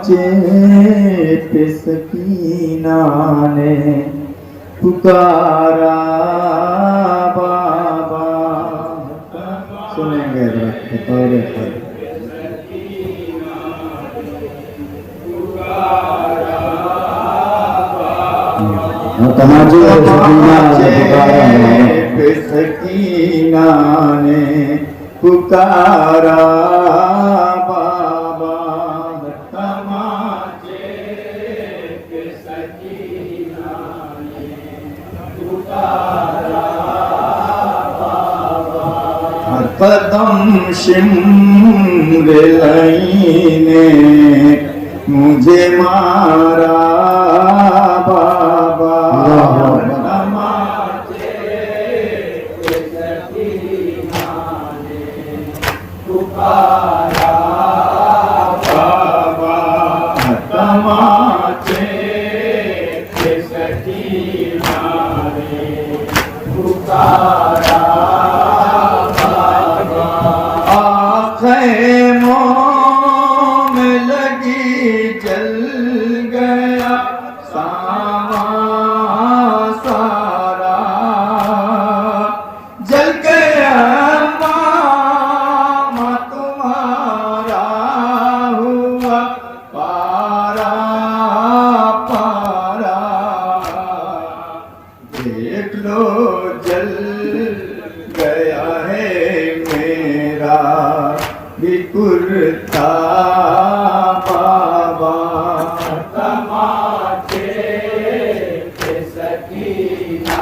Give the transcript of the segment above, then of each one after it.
चेत सकीना ने पुकारा बाबा। सुनेंगे बतौर पर सकीना ने पुकारा बाबा। तमाचे पे सकीना ने पुकारा बाबा। कदम शिमर ने मुझे मारा बाबा। देख लो जल गया है मेरा भी कुर्ता बाबा। तमाचे पे सकीना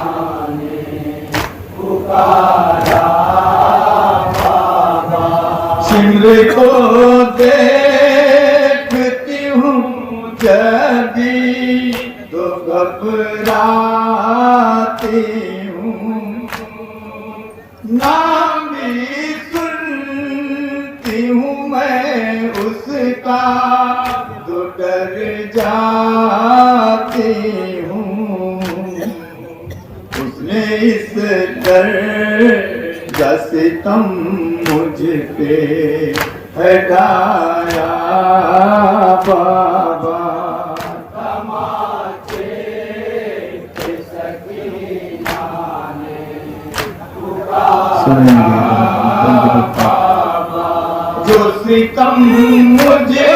ने पुकारा बाबा। सिमर को देखती हूँ जगी तो घबराती हूँ। नाम भी सुनती हूँ मैं उसका तो डर जाती हूँ। उसने इस डर का सितम मुझ पे हटाया बाबा। जो सितम मुझे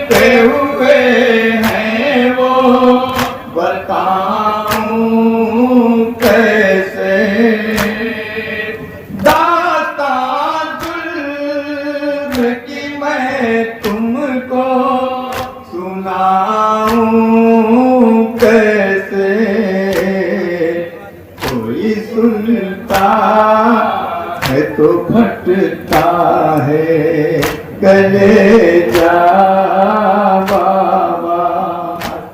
पे हुए हैं वो बताऊं कैसे। दास्तां जुल्म की मैं तुमको सुनाऊं कैसे। कोई सुनता है तो फटता है कलेजा बाबा।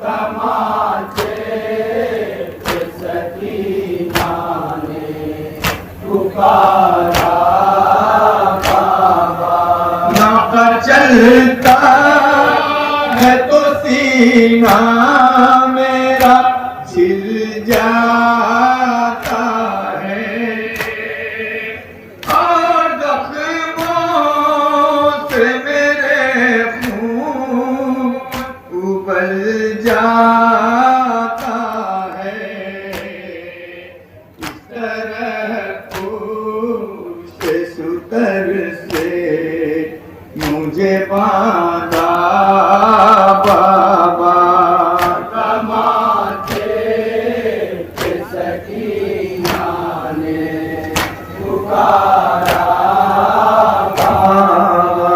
तमाचे पे सकीना ने पुकारा बाबा। नाका चलता है तो सीना मेरा छिल जाता है। उबल जाता है। इस तरह पूछे सुतर से मुझे बांधा बाबा। तमाचे पे सकीना ने पुकारा बाबा।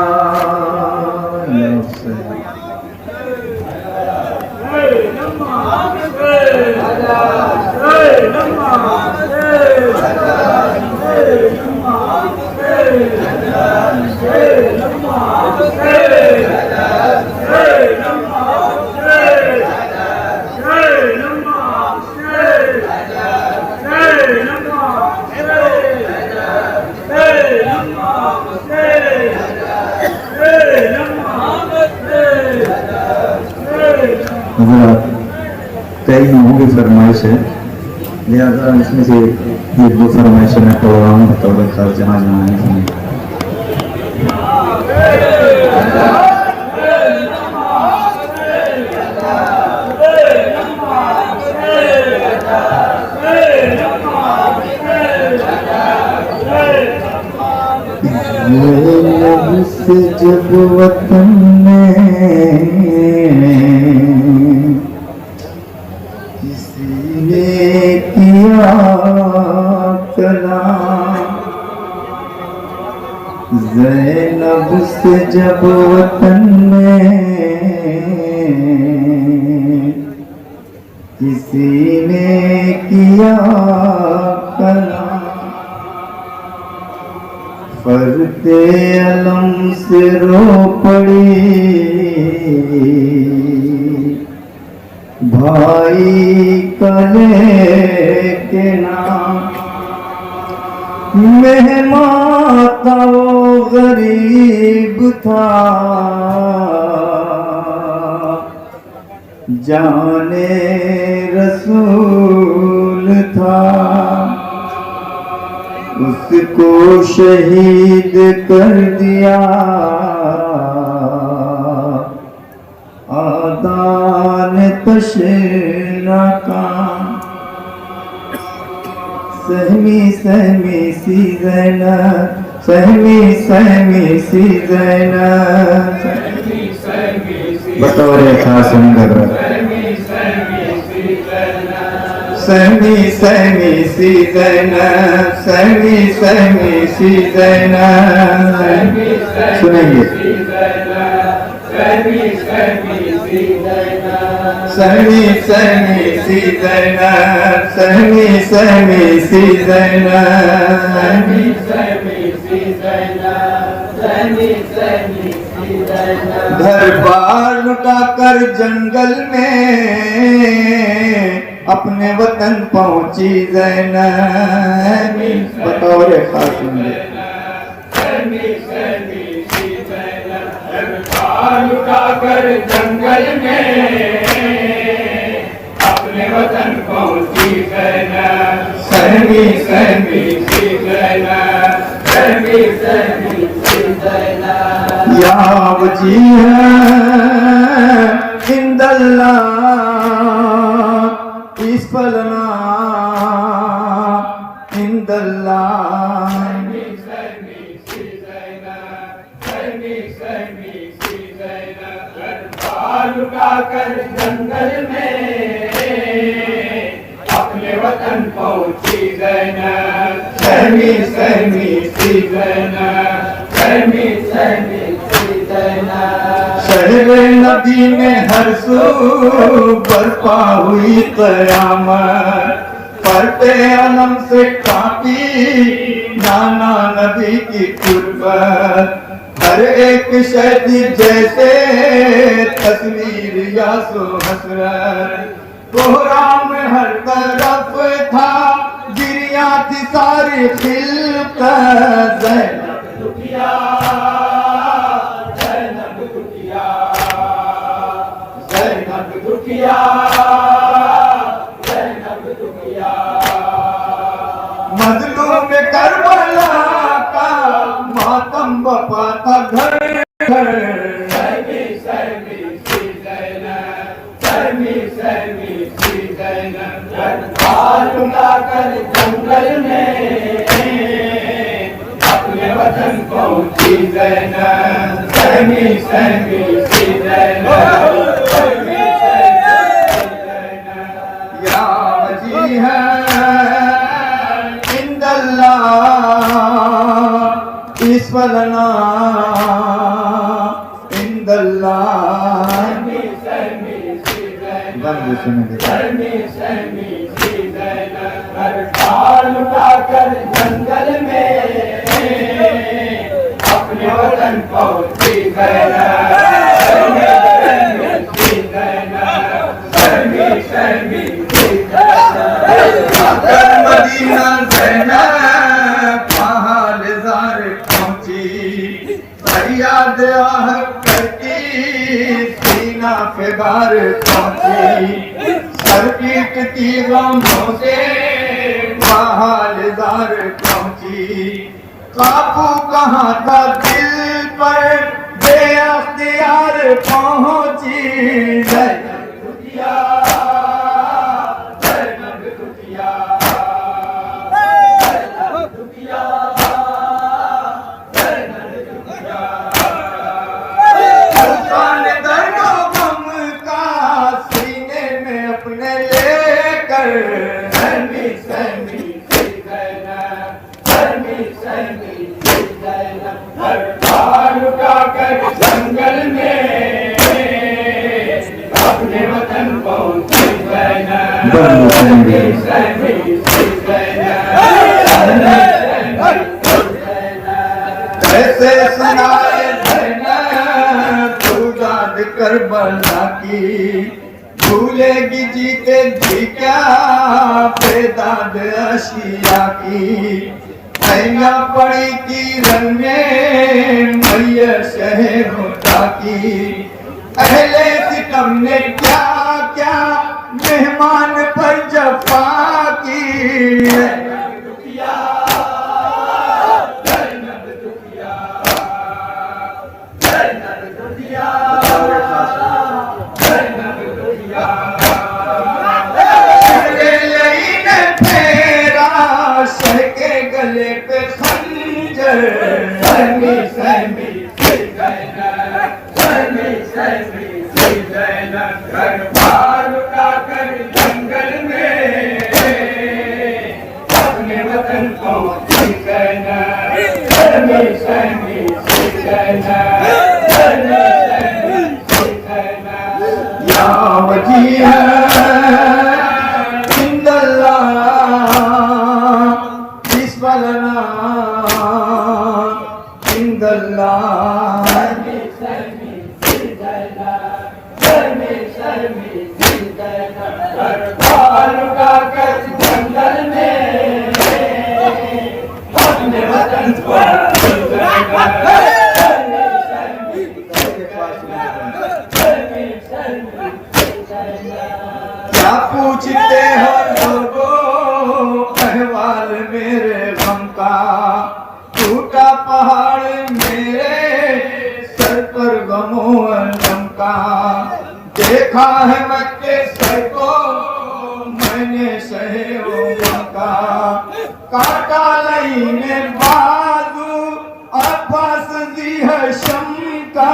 कई लोगों की फरमाइश है, लिहाजा इसमें से ये दो फरमाइशें मैं पढ़ रहा हूँ बतौर जहाँ जहाँ लब से जब वतन में किसी ने किया कलाम, ज़ैनब से जब वतन में किसी ने किया कलाम, फरते अलम से रो पड़ी भाई कले के नाम। मेहमान था वो गरीब था, जाने रसूल था, उसको शहीद कर दिया आदान तशना का। सहमी सहमी सी ज़ैनब, सहमी सहमी सी ज़ैनब, बतौर खास हज़रत सहमी सहमी सी ज़ैनब, सहमी सहमी सी ज़ैनब। सुनेंगे सहमी सहमी सी ज़ैनब, सहमी सहमी सी ज़ैनब, सहमी सहमी सी ज़ैनब, सहमी सहमी सी ज़ैनब, सहमी सहमी सी ज़ैनब। घर बार लुटा कर जंगल में अपने वतन पहुंची ज़ैनब, बतौर खास लुटा कर जंगल में अपने वतन पहुंची ज़ैनब, सहमी सहमी सी ज़ैनब, सहमी सहमी सी ज़ैनब। या वजीह इंदल्लाह इसफलना इंदल्लाह। लुटा कर जंगल में अपने वतन पहुंची ज़ैनब, सहमी सहमी सी ज़ैनब, सहमी सहमी सी ज़ैनब। शहर नबी में हर सू बरपा हुई क़यामत, फरते अलम से कांपी नाना नबी की कुर्बत। हर एक शहदी जैसे तस्वीर या सो हसरत, कोहराम में हर तरफ था गिरिया थी सारी खिलकत। ज़ैनब दुखिया, ज़ैनब दुखिया, ज़ैनब दुखिया, ज़ैनब दुखिया। मजलूम करबला का मातम बपा था घर घर। सहमी सहमी सी ज़ैनब, सहमी सहमी सी ज़ैनब। लुटा कर जंगल में अपने वतन पहुंची ज़ैनब, सहमी सहमी सी ज़ैनब, सहमी सहमी सी ज़ैनब। या वजीह इंदल्लाह इसफलना इंदल्लाह। बंद सुनेंगे लुटा कर जंगल में अपने वतन पहुंची ज़ैनब, मदीना ज़ैनब हालज़ार पहुंची, फरियाद आह करती सीना पे बार पहुंची। सर पीटती गमों से हालज़ार पहुंची। काबू कहाँ था दिल पर बेअख्तियार पहुंची। ज़ैनब दुखिया, ज़ैनब दुखिया, ज़ैनब दुखिया, ज़ैनब बंधु संगी कैसे सुनाए तू दाद करबला की, भूलेगी जीते जी क्या बेदाद अशिया की। मैया पड़ी किरण में मैया शहरों की, अहले सितम ने क्या क्या मेहमान पर जफा की। गले पे खंजर सहमी सहमी सहमी सहमी घर पार उठा कर जंगल में अपने वतन को कहना सहमी सहमी कहना या वजीह क्या पूछते हो लोगों अहवाल मेरे गम का, टूटा पहाड़ मेरे सर पर गमो अलम का। देखा है मक्के सर को मैंने सहे वो गम का, काटा लई ने बाजू अब्बास दी है शम का।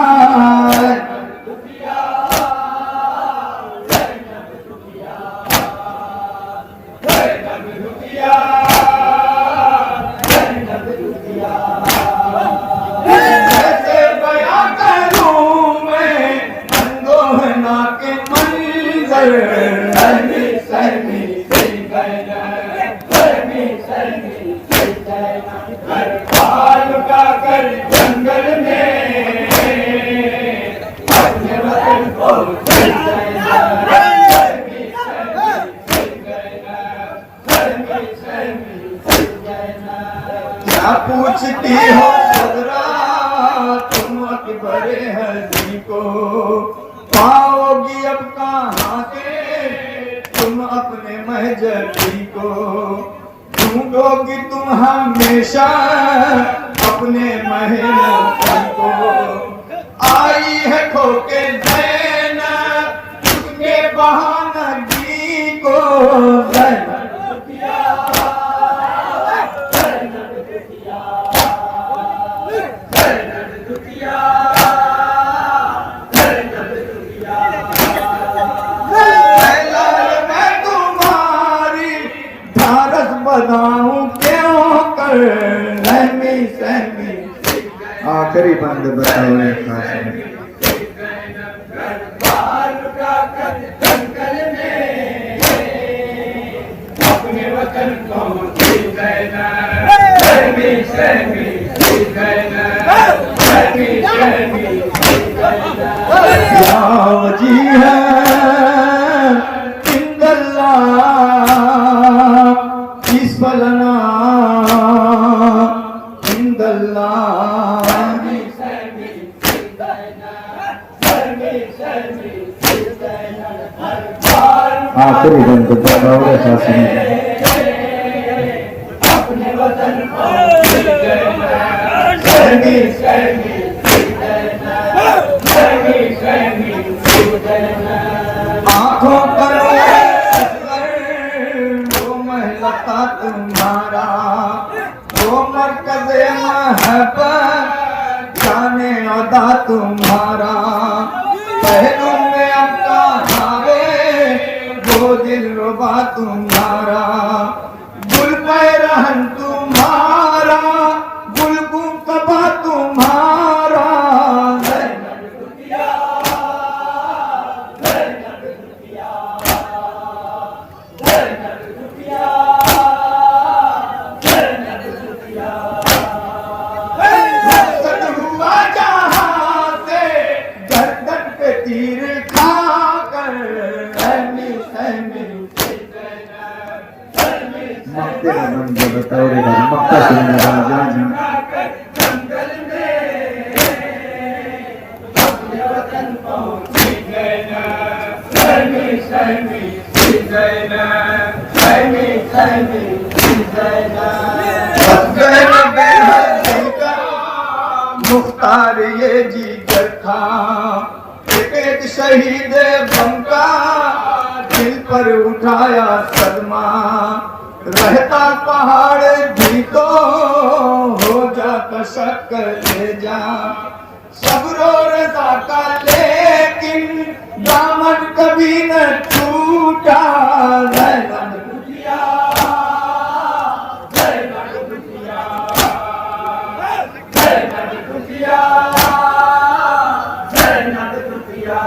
जंगल में अपने वतन को क्या पूछती हो सदरा तुम अकबरे हजी को, पाओगी अब कहाँ के तुम अपने महजबी को। ढूंढोगी तुम हमेशा अपने महलों को, आई है खोके देना उसके बहानगी को। बताऊं क्यों कर रहमी सहमी। आखिरी बंद बताओ खास में। अपने वतन को कहना सहमी सहमी कहना सहमी सहमी या वजीह फलना आखिरी बंद बताओ खास में। अपने वतन को सहमी सहमी सहमी सहमी आँखों पर वो महलता तुम्हारा, वो मरकज़े महबत जाने अदा तुम्हारा। पहलू में अब कहाँ रे वो दिलरुबा तुम्हारा, गुल पे रहन तुम्हारा, गुलगू कबा तुम्हारा। तेरा मन जो बताओ मक्का सुनने राजा जी मुख्तार ये जिगर था एक शहीद गम का दिल पर उठाया सदमा रहता पहाड़ भी तो हो जाता शक्कर ले जा सबरो रजा का लेकिन दामन कभी न टूटा ज़ैनब दुखिया ज़ैनब दुखिया ज़ैनब दुखिया ज़ैनब दुखिया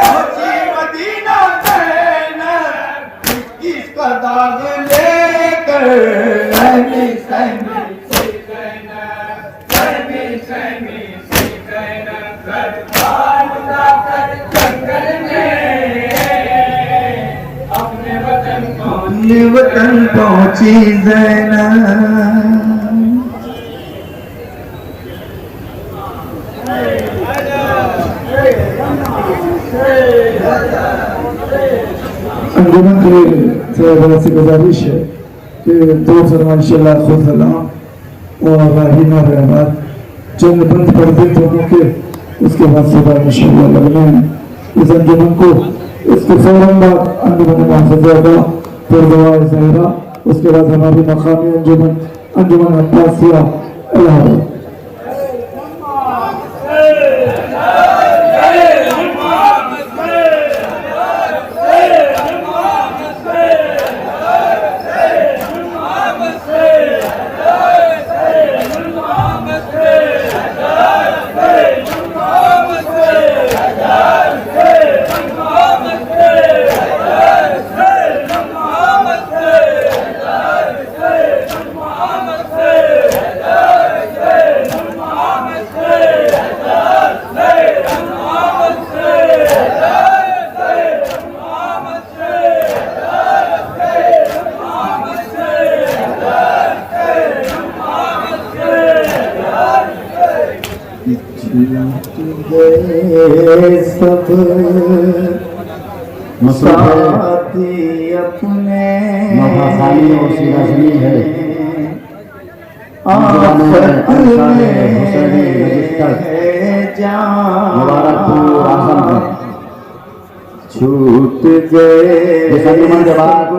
पहुंची मदीना ज़ैनब किसका दाग लेकर सहमी सहमी अपने वतन पहुंची ज़ैनब अंजुमन से बड़ा सी गुजारिश है कि दो फरमाइश खुद सलाम और राहीना रहमत चंद बंद पर्दे तो के उसके बाद सुबह इंशाअल्लाह लगना है इस अंजुमन को इसके फौरन बाद अंजुमन महफूज़ा फिर दुआ ज़हरा उसके बाद हमारी मकामी अंजुमन अंजुमन अब्बासिया इलाहाबाद सब साथी अपने महाखानी और सीधा है मुबारकपुर आजमगढ़ छूट गए इस अंजुमन के बाद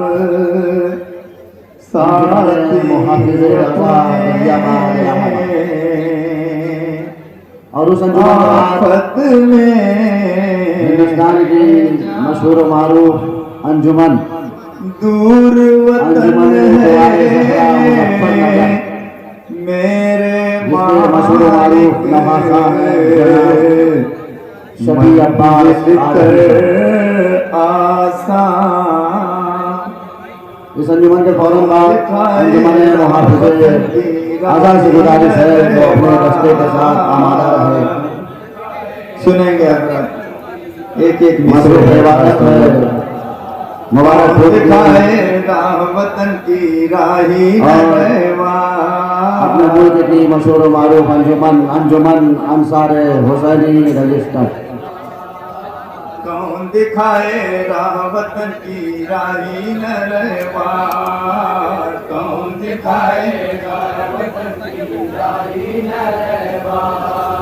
साथी मुहाफिज़े और उस अंजुमन के बाद हिंदुस्तान की मशहूर मारूफ अंजुमन दूर वतन है मेरे मशहूर मारूफ नवाखान शबी अब्बास इस अंजुमन के फौरन बाद अंजुमन मुहाफिज़े आज़ाद से गुजारिश है तो अपने रास्ते के साथ आमादा रहे सुनेंगे एक एक मशहूर इबादत है मुबारक हो दिखाएगा वतन की राही अपने मुल्क की मशहूर मारूफ अंजुमन अंजुमन अंसार हुसैनी रजिस्टर कौन दिखाएगा वतन की राही नरवार कौन दिखाएगा वतन की राही नरवार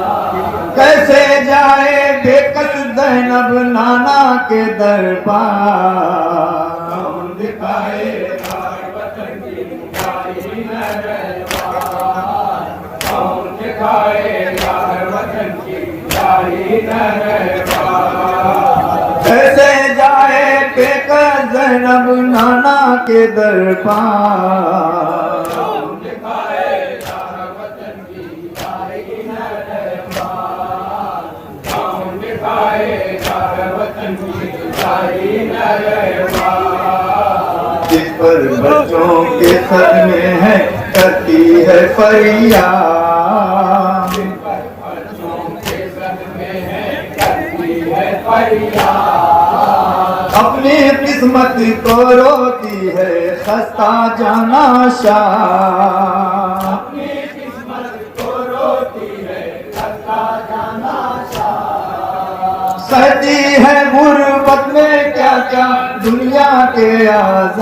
कैसे जाए बेकस ज़ैनब नाना के दरबार कौन दिखाएगा वतन की राही नरवार कौन दिखाएगा वतन की राही नरवार कैसे जाए बेकस ज़ैनब नाना के दरबार जिस पर बच्चों के सर में है करती है फरियाद जिस पर बच्चों के सर में है करती है फरियाद अपनी किस्मत को रोती है खस्ता जाना शाह। सहती है गुर्बत में क्या क्या दुनिया के आज़ाद।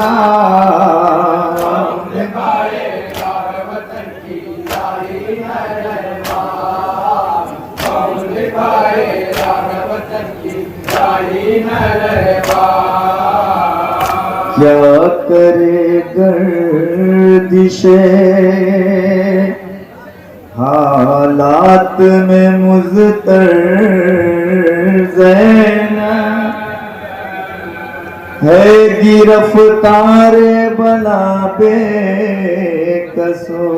क्या करे गर्दिशे हालात में मुज़तर ज़ैनब है गिरफ्तार बला बेकसो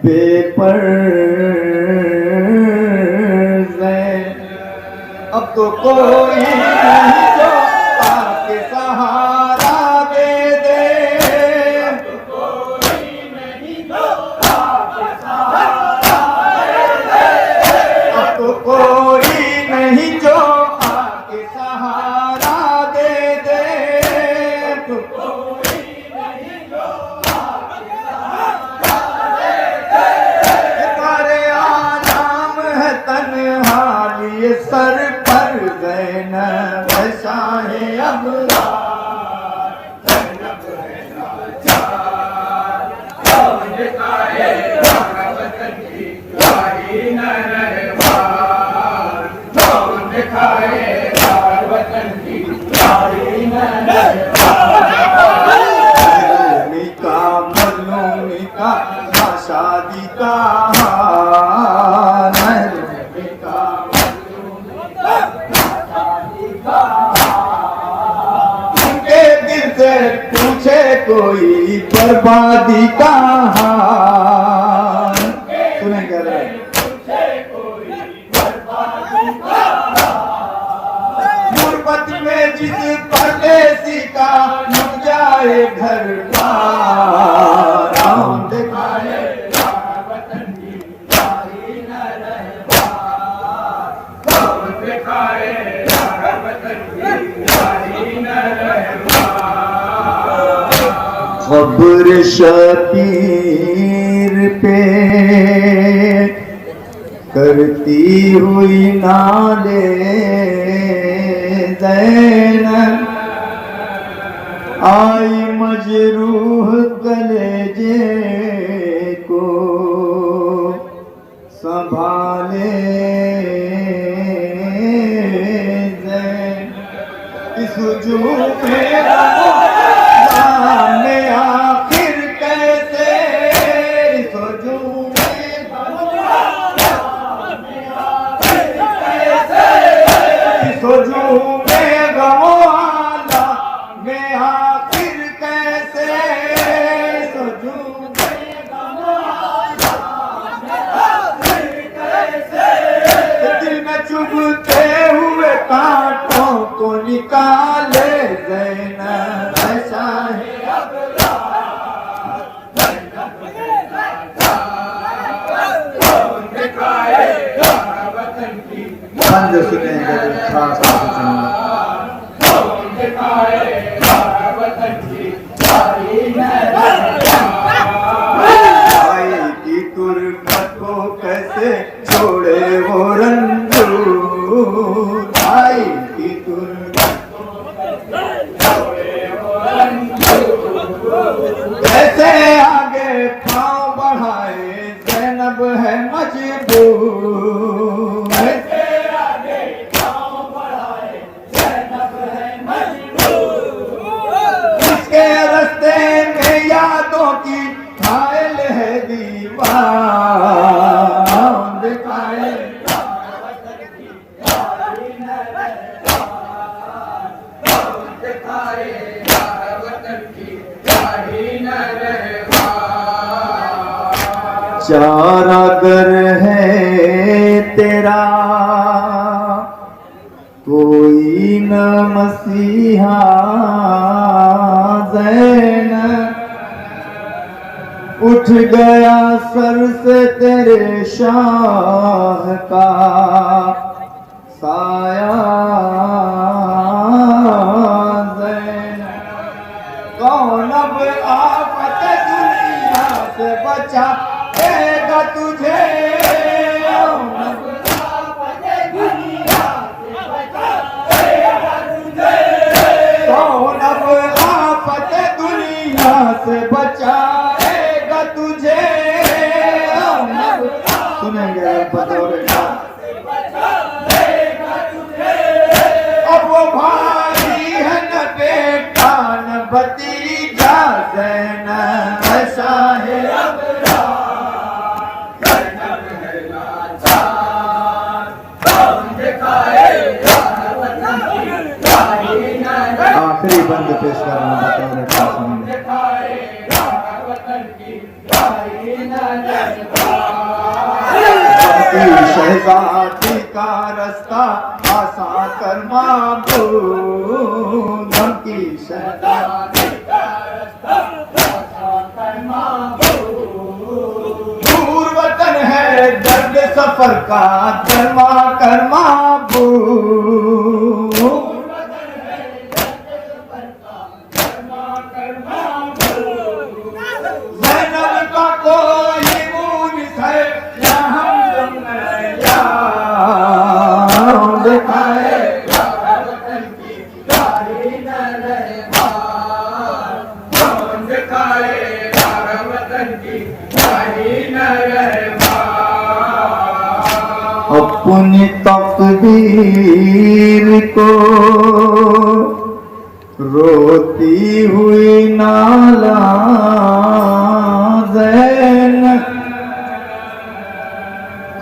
बेपर्द। अब तो कोई नहीं जो आके सहारा दे दे। अब तो कोई नहीं जो आके सहारा दे दे। तुम्हारे आनाम है तन्हाई सर पर ज़ैनब शाहे अबरार। मजलूमी का ना शादी का हाल है। उनके दिल से पूछे कोई बर्बादी का हाल। सुने क्या रहे गुर्बत में जिस परदेसी का लुट जाए घर द्वार। दिखाए वतन की यारी न रहबार। दिखाए वतन की यारी न रहबार। खबर शबीर पे करती हुई नाले ज़ैनब आई मजरूह कलेजे को संभाले ज़ैनब। इस हुजूम में आखिर कैसे इस हुजूम में गमो आला में आखिर कैसे दिल में चुभते हुए कांटों को निकाले ज़ैनब शाहे बंद सुनेंगे तो खास भाई की तुरकत को कैसे छोड़े वो रंजूर। भाई की तुरकत को छोड़े वो रंजूर। कैसे आगे पाँव बढ़ाए ज़ैनब है मजबूर। रस्ते में यादों की घायल है दीवार। दिखाए चारा गर है तेरा कोई न मसीहा ज़ैनब। उठ गया सर से तेरे शाह का साया ज़ैनब। बतौर अब वो भाई है न बेटा न भतीजा ज़ैनब शाहे आखिरी बंद पेश कर रहा हूँ बतौर कासिम शहजादी का रास्ता आसान कर माबूद की शहजादी का रास्ता आसान कर माबूद दूर वतन है दर्द सफर का जमा कर माबूद ज़ैनब का कोई मुनिस है या हम दिखाए वतन की गाड़ी न रहे दिखाए वतन की गाड़ी न रहे अपनी तकदीर को रोती हुई नाला ज़ैनब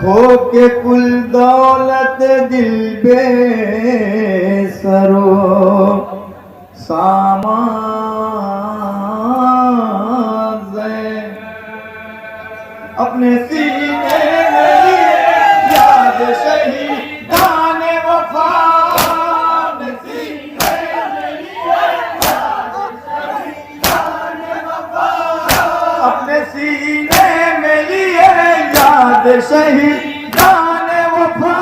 खो के कुल दौलत दिल बेसरो सामान ज़ैनब अपने सीने में याद शहीदान वफा अपने सीने में लिए याद शहीदान वफा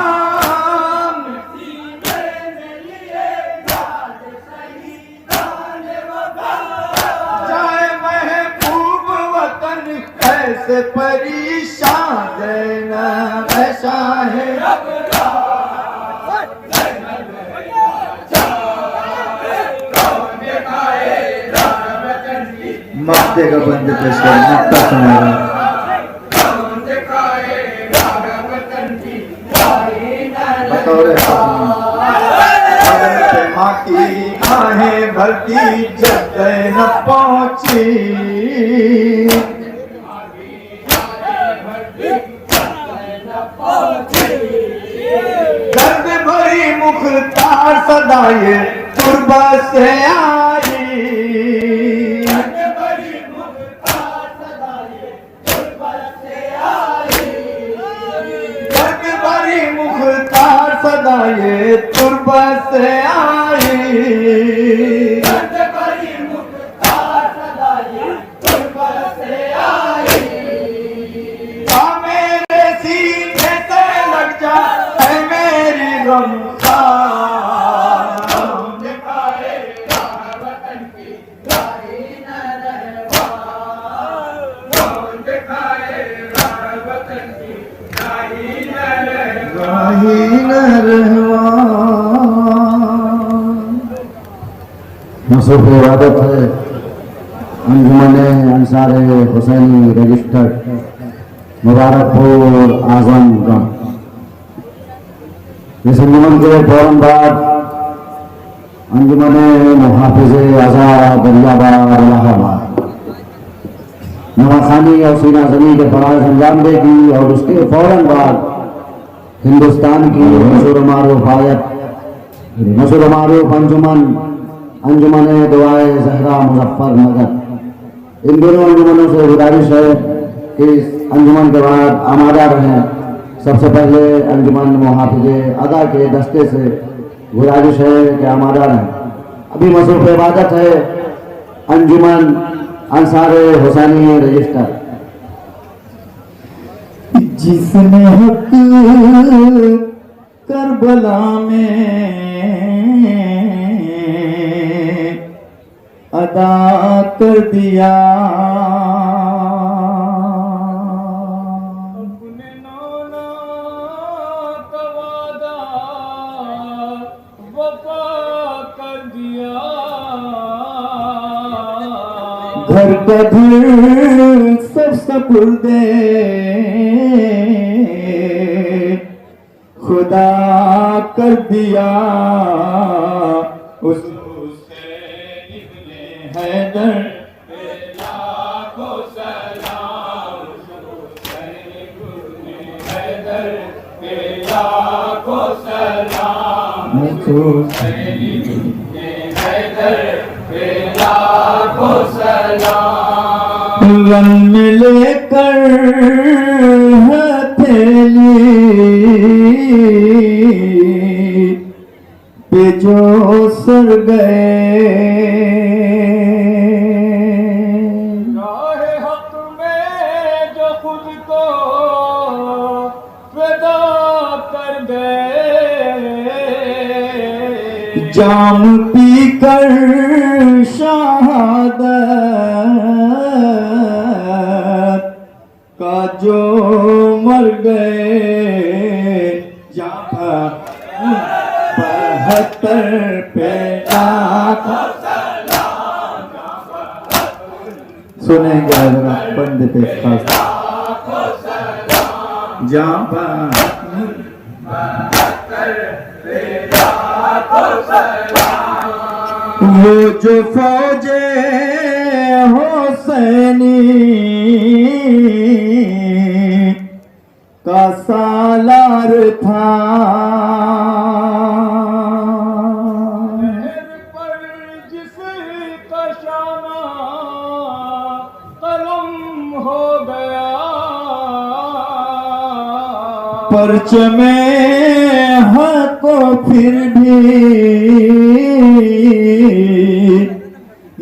जाए महबूब वतन ऐसे परेशान ज़ैनब शाहे मक्ते का बंद पेश कर मक्ता सुनाया बतौर माँ की आहें भरती जब ज़ैनब पहुंची दर्द भरी मुख्तार सदाए तुरबा से आई सदाए तुरबा से आई मेरे सीने से लग जा है मेरी रमज़ान दिखाए वतन की गाड़ी न रहवा दिखाए वतन की गाड़ी न रहवा मसरूफ इबादत है अंजुमन अंसार हुसैनी रजिस्टर्ड मुबारकपुर आजमगढ़। इस अंजुमन के फौरन बाद अंजुमन मुहाफिज आज़ाद दरियाबाद इलाहाबाद नवाखानी और सीना जमी के फराज अंजाम देगी और उसके फौरन बाद हिंदुस्तान की मशहूर मारूफ अंजुमन अंजुमन दुआए ज़हरा मुजफ्फरनगर। इन दोनों अंजुमनों से गुजारिश है कि इस अंजुमन के बाद आमादा रहें। सबसे पहले अंजुमन मुहाफिज़े अदा के दस्ते से गुजारिश है कि आमादा रहें। अभी मसरूफ़ इबादत है अंजुमन अंसार हुसैनी रजिस्टर। जिसने हक करबला में अदा कर दिया अपने नौना का वादा वफा कर दिया घर का घर सबसे सपुर्दे खुदा कर दिया उस हुसैन इब्ने हैदर पे लाखों सलाम। हुसैन इब्ने हैदर पे लाखों सलाम। हुसैन इब्ने हैदर पे लाखों सलाम। रन में लेकर हथेली पे जो सर गए राहे हक में जो खुद को फिदा कर गए। जाम पी कर शहादत का जो मर गए। जहाँ 72 पे लाखों सलाम। सुनेंगे जरा बंदे पे खास जहाँ 72 पे लाखों सलाम। वो जो फौजे हुसैनी का सालार था। पर जिसका शाना कलम हो गया। परचमे हक को फिर भी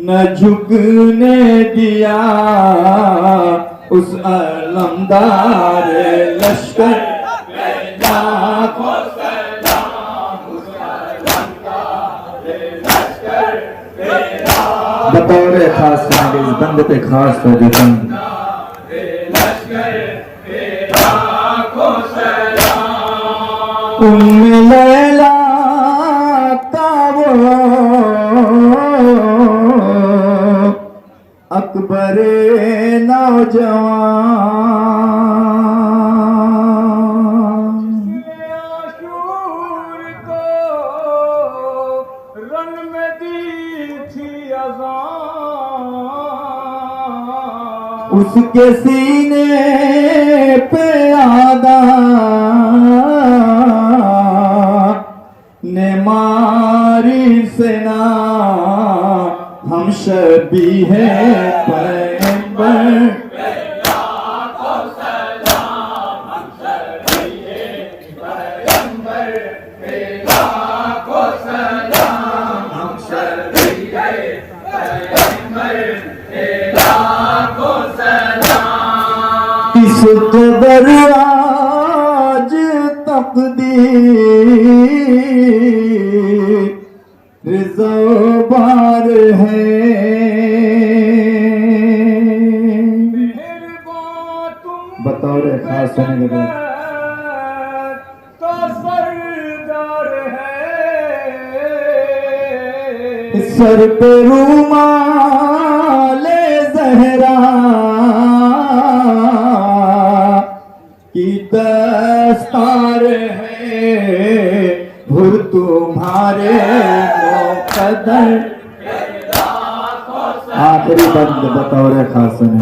न झुकने दिया। उस अलमदार लश्कर पे लाखों सलाम। उस अलमदार लश्कर पे लाखों बतौर खास सुनेंगे इस बंदे पे खास तवज्जो लश्कर पे लाखों सलाम। उम्मे लैला का वो अकबरे नौजवान। आशूर को रन में दी थी अज़ान। उसके सीने पे आदा ने मारी सेना। हम शबी है पैगंबर पे लाखों सलाम। हम शबी है पैगंबर पे लाखों सलाम। हम शबी है पैगंबर पे लाखों सलाम। इस कदर आज तकदीर रिज़बार है। बतौर खास सुनेंगे तो सरदार है। सर पे रूमाले ज़हरा की दस्तार है। भुर तुम्हारे मुक़द्दर आखिरी बंद बतौर खास सुने।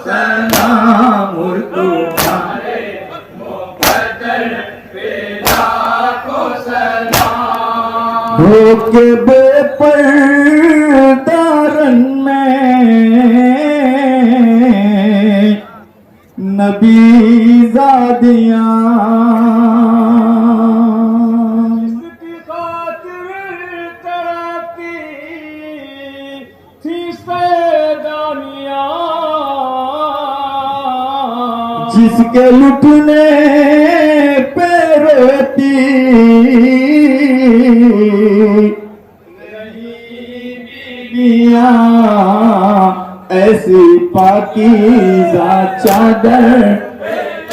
सलाम भुर तुम्हारे मुक़द्दर पे लाखों सलाम। हो के बेपर्दारन में नबी ज़ादियाँ। जिसकी खातिर तड़पती थी सैदानियाँ। जिसके लुटने पे रोती नहीं बीवियाँ। ऐसी पाकीज़ा चादर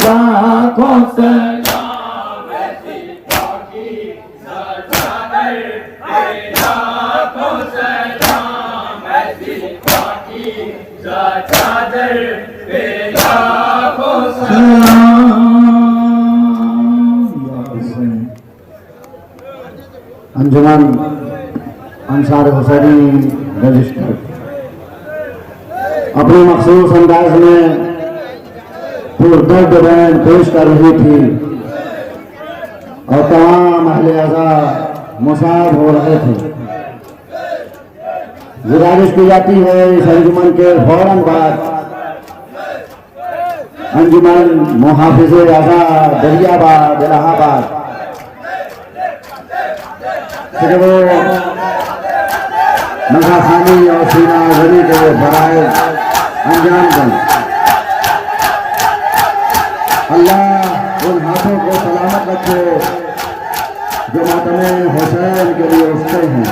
लाखों सलाम। ऐसी पाकीज़ा चादर लाखों सलाम। ऐसी अंजुमन अंसार हुसैनी रजिस्टर अपने मखसूस अंदाज में पुरदर्द बयान पेश कर रही थी और तमाम अहले अज़ा मुसाब हो रहे थे। गुजारिश की जाती है इस अंजुमन के फौरन बाद अंजुमन मुहाफिज़े अज़ा दरियाबाद इलाहाबाद फिर वो नगाखानी और सीना गली के बराए अंजाम दें। अल्लाह उन हाथों को सलामत रखे जो मातमे हुसैन के लिए उठते हैं,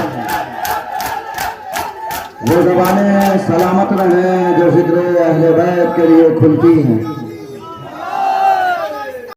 वो ज़बानें सलामत रहें जो ज़िक्र अहले बैत के लिए खुलती हैं।